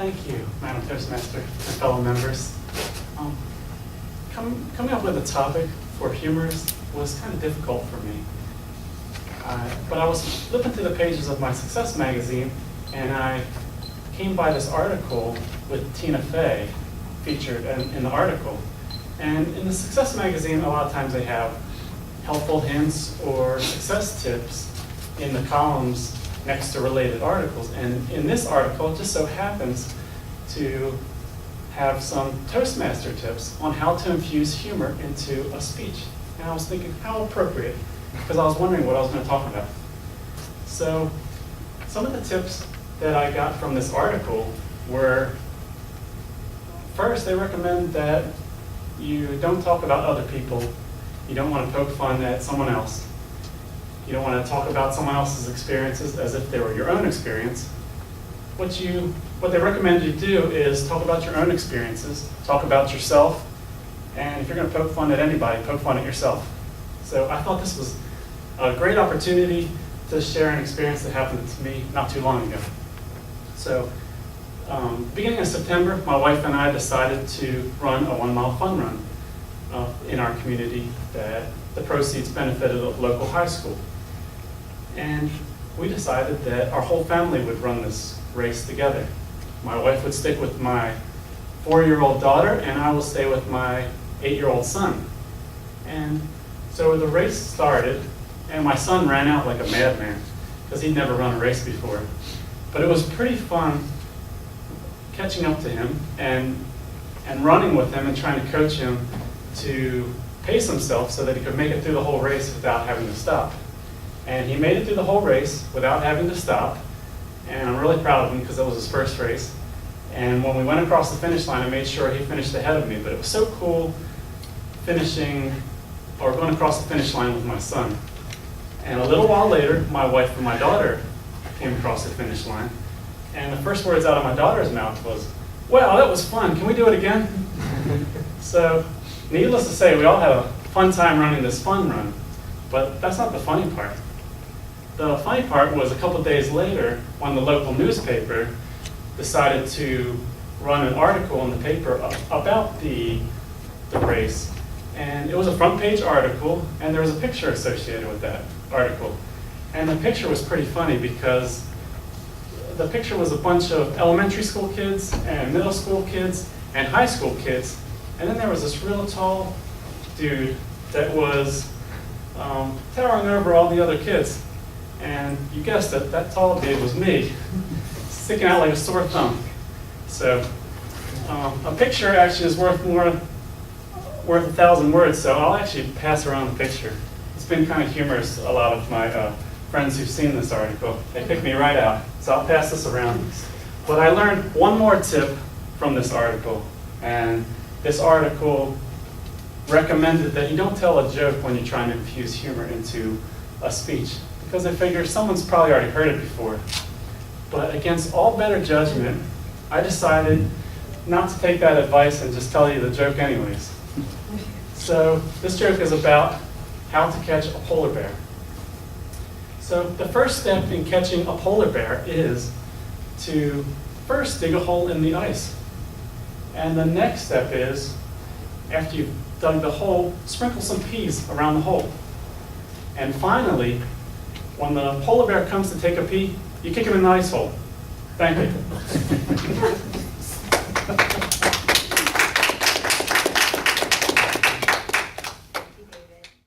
Thank you, Madam Toastmaster and fellow members. Coming up with a topic for humorists was kind of difficult for me. But I was flipping through the pages of my Success magazine, and I came by this article with Tina Fey featured in the article. And in the Success magazine, a lot of times they have helpful hints or success tips in the columns next to related articles. And in this article, it just so happens to have some Toastmaster tips on how to infuse humor into a speech. And I was thinking, how appropriate, because I was wondering what I was going to talk about. So some of the tips that I got from this article were, first, they recommend that you don't talk about other people. You don't want to poke fun at someone else. You don't want to talk about someone else's experiences as if they were your own experience. What they recommend you do is talk about your own experiences, talk about yourself, and if you're going to poke fun at anybody, poke fun at yourself. So I thought this was a great opportunity to share an experience that happened to me not too long ago. So beginning of September, my wife and I decided to run a 1-mile fun run in our community that the proceeds benefited a local high school. And we decided that our whole family would run this race together. My wife would stick with my 4-year-old daughter, and I will stay with my 8-year-old son. And so the race started, and my son ran out like a madman, because he'd never run a race before. But it was pretty fun catching up to him and running with him and trying to coach him to pace himself so that he could make it through the whole race without having to stop. And he made it through the whole race without having to stop. And I'm really proud of him because it was his first race. And when we went across the finish line, I made sure he finished ahead of me. But it was so cool finishing or going across the finish line with my son. And a little while later, my wife and my daughter came across the finish line. And the first words out of my daughter's mouth was, "Wow, that was fun. Can we do it again?" So, needless to say, we all had a fun time running this fun run. But that's not the funny part. The funny part was a couple days later when the local newspaper decided to run an article in the paper about the race. And it was a front page article, and there was a picture associated with that article. And the picture was pretty funny because the picture was a bunch of elementary school kids and middle school kids and high school kids. And then there was this real tall dude that was towering over all the other kids. And you guessed it, that tall dude was me, sticking out like a sore thumb. So a picture actually is worth 1,000 words, so I'll actually pass around the picture. It's been kind of humorous, a lot of my friends who've seen this article. They picked me right out, so I'll pass this around. But I learned one more tip from this article, and this article recommended that you don't tell a joke when you're trying to infuse humor into a speech, because I figure someone's probably already heard it before. But against all better judgment, I decided not to take that advice and just tell you the joke anyways. So this joke is about how to catch a polar bear. So the first step in catching a polar bear is to first dig a hole in the ice. And the next step is, after you've dug the hole, sprinkle some peas around the hole. And finally, when the polar bear comes to take a pee, you kick him in the ice hole. Thank you.